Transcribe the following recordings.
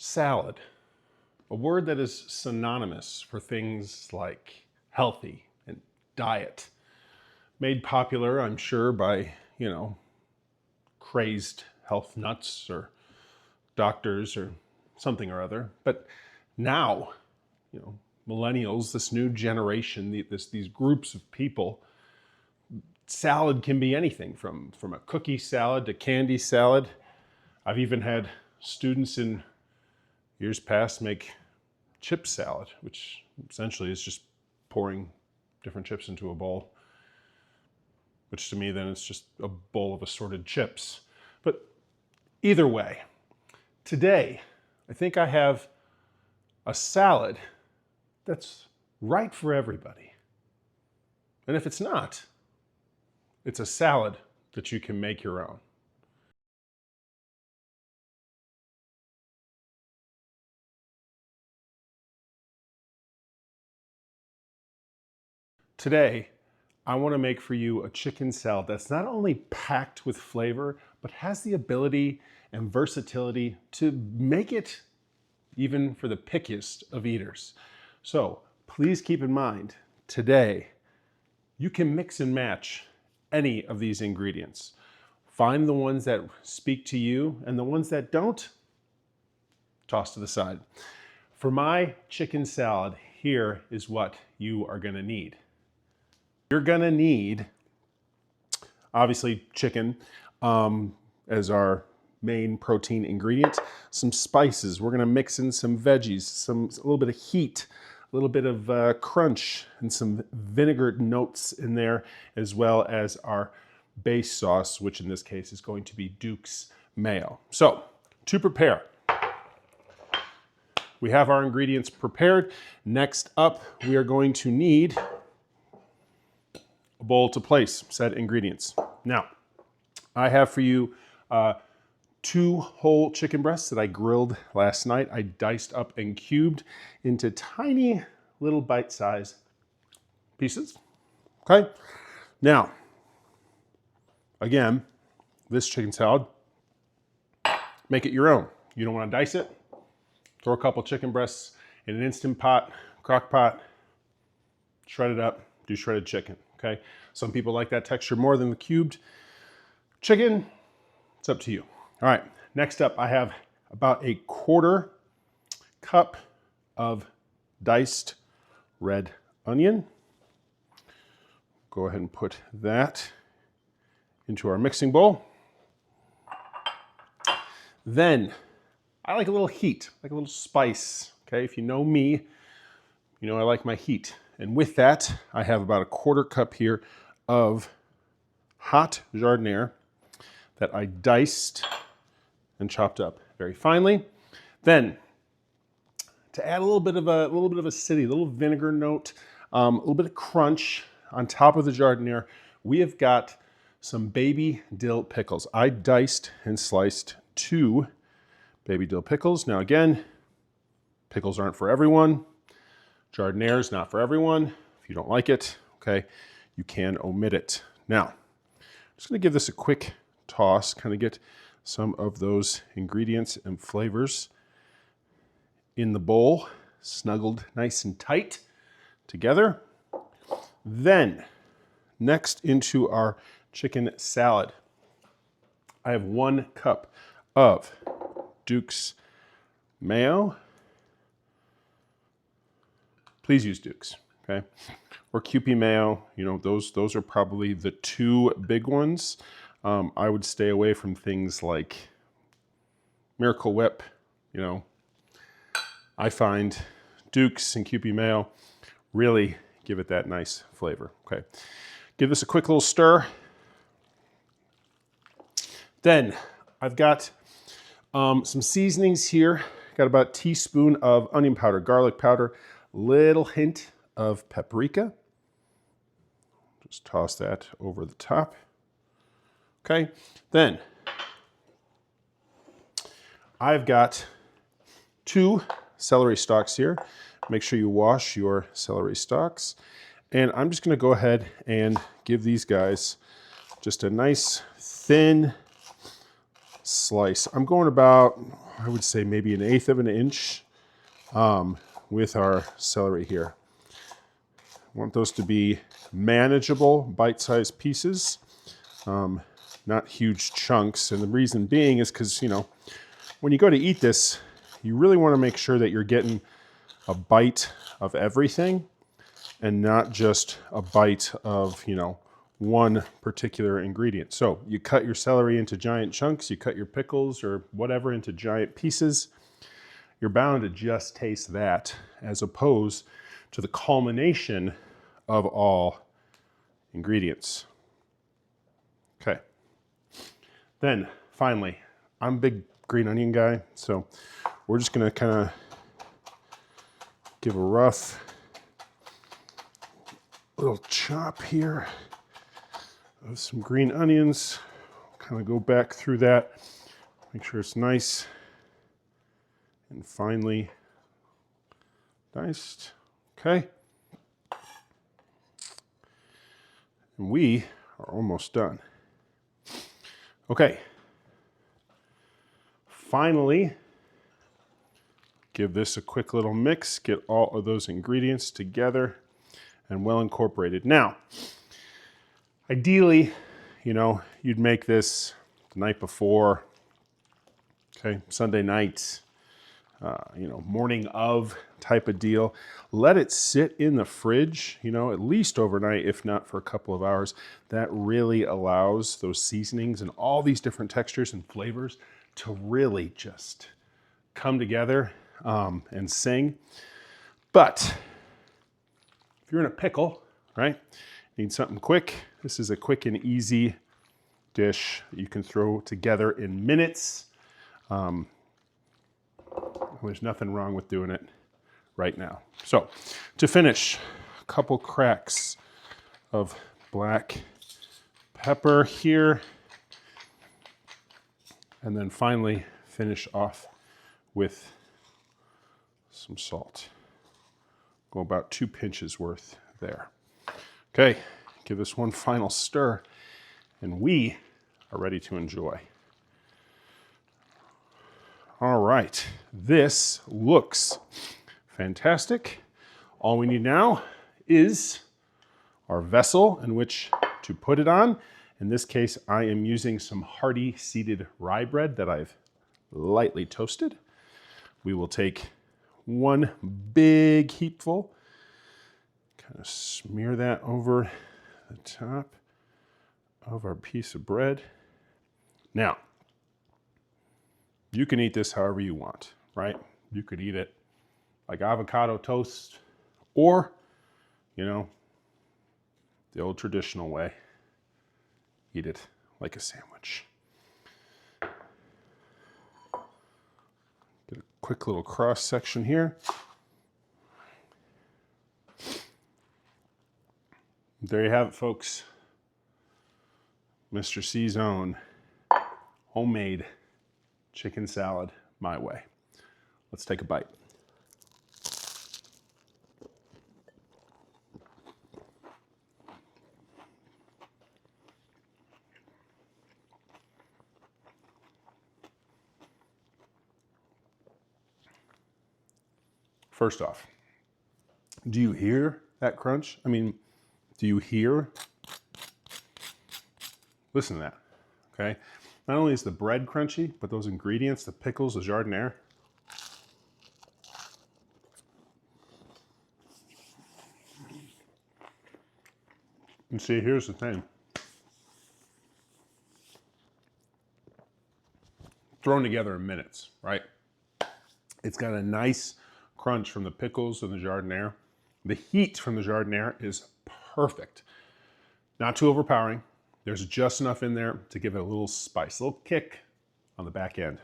Salad, a word that is synonymous for things like healthy and diet. Made popular, I'm sure, by, crazed health nuts or doctors or something or other. But now, millennials, this new generation, these groups of people, salad can be anything from a cookie salad to candy salad. I've even had students in years past make chip salad, which essentially is just pouring different chips into a bowl, which to me then it's just a bowl of assorted chips. But either way, today I think I have a salad that's right for everybody. And if it's not, it's a salad that you can make your own. Today, I want to make for you a chicken salad that's not only packed with flavor, but has the ability and versatility to make it even for the pickiest of eaters. So please keep in mind, today, you can mix and match any of these ingredients. Find the ones that speak to you, and the ones that don't, toss to the side. For my chicken salad, here is what you are going to need. You're going to need, obviously, chicken as our main protein ingredient, some spices. We're going to mix in some veggies, a little bit of heat, a little bit of crunch, and some vinegar notes in there, as well as our base sauce, which in this case is going to be Duke's mayo. So, to prepare, we have our ingredients prepared. Next up, we are going to need a bowl to place said ingredients. Now, I have for you 2 whole chicken breasts that I grilled last night. I diced up and cubed into tiny little bite-sized pieces. Okay? Now, again, this chicken salad, make it your own. You don't want to dice it? Throw a couple chicken breasts in an Instant Pot, crock pot, shred it up, do shredded chicken. Okay, some people like that texture more than the cubed chicken. It's up to you. All right, next up I have about a 1/4 cup of diced red onion. Go ahead and put that into our mixing bowl. Then I like a little heat, like a little spice. Okay, if you know me, you know I like my heat. And with that, I have about a 1/4 cup here of hot giardiniera that I diced and chopped up very finely. Then, to add a little bit of acidity, a little vinegar note, a little bit of crunch on top of the giardiniera, we have got some baby dill pickles. I diced and sliced 2 baby dill pickles. Now again, pickles aren't for everyone. Giardiniera is not for everyone. If you don't like it, okay, you can omit it. Now, I'm just going to give this a quick toss, kind of get some of those ingredients and flavors in the bowl, snuggled nice and tight together. Then, next into our chicken salad, I have 1 cup of Duke's mayo. Please use Duke's, okay? Or Kewpie mayo, those are probably the 2 big ones. I would stay away from things like Miracle Whip, I find Duke's and Kewpie mayo really give it that nice flavor, okay? Give this a quick little stir. Then I've got some seasonings here. Got about a teaspoon of onion powder, garlic powder, little hint of paprika. Just toss that over the top. Okay, then I've got 2 celery stalks here. Make sure you wash your celery stalks. And I'm just going to go ahead and give these guys just a nice thin slice. I'm going about, I would say maybe 1/8 of an inch with our celery here. I want those to be manageable, bite-sized pieces, not huge chunks. And the reason being is because, you know, when you go to eat this, you really want to make sure that you're getting a bite of everything and not just a bite of, you know, one particular ingredient. So you cut your celery into giant chunks, you cut your pickles or whatever into giant pieces, you're bound to just taste that as opposed to the culmination of all ingredients. Okay. Then finally, I'm a big green onion guy, so we're just gonna kind of give a rough little chop here of some green onions. Kind of go back through that, make sure it's nice and finely diced. Okay. And we are almost done. Okay. Finally, give this a quick little mix, get all of those ingredients together and well incorporated. Now, ideally, you know, you'd make this the night before, okay, Sunday night, you know, morning of type of deal. Let it sit in the fridge, you know, at least overnight, if not for a couple of hours. That really allows those seasonings and all these different textures and flavors to really just come together and sing. But if you're in a pickle, right, need something quick, this is a quick and easy dish that you can throw together in minutes. There's nothing wrong with doing it right now. So to finish, a couple cracks of black pepper here. And then finally finish off with some salt. Go about 2 pinches worth there. Okay, give this one final stir and we are ready to enjoy. All right, this looks fantastic. All we need now is our vessel in which to put it on. In this case, I am using some hearty seeded rye bread that I've lightly toasted. We will take one big heapful, kind of smear that over the top of our piece of bread. Now, you can eat this however you want, right? You could eat it like avocado toast or, you know, the old traditional way. Eat it like a sandwich. Get a quick little cross section here. There you have it, folks. Mr. C's own homemade chicken salad my way. Let's take a bite. First off, do you hear that crunch? I mean, do you hear? Listen to that, okay? Not only is the bread crunchy, but those ingredients, the pickles, the giardiniera. And see, here's the thing. Thrown together in minutes, right? It's got a nice crunch from the pickles and the giardiniera. The heat from the giardiniera is perfect. Not too overpowering. There's just enough in there to give it a little spice, a little kick on the back end.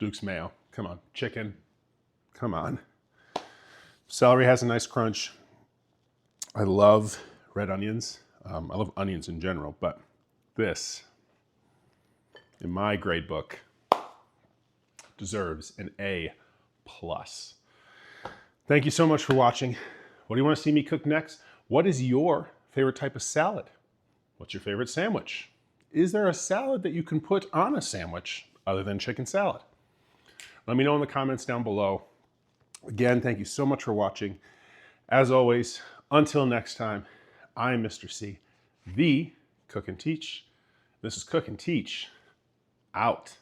Duke's mayo, come on. Chicken, come on. Celery has a nice crunch. I love red onions. I love onions in general, but this, in my grade book, deserves an A+. Thank you so much for watching. What do you want to see me cook next? What is your favorite type of salad? What's your favorite sandwich? is there a salad that you can put on a sandwich other than chicken salad? Let me know in the comments down below. Again, thank you so much for watching. As always, until next time, I'm Mr. C, the Cook and Teach. This is Cook and Teach, out.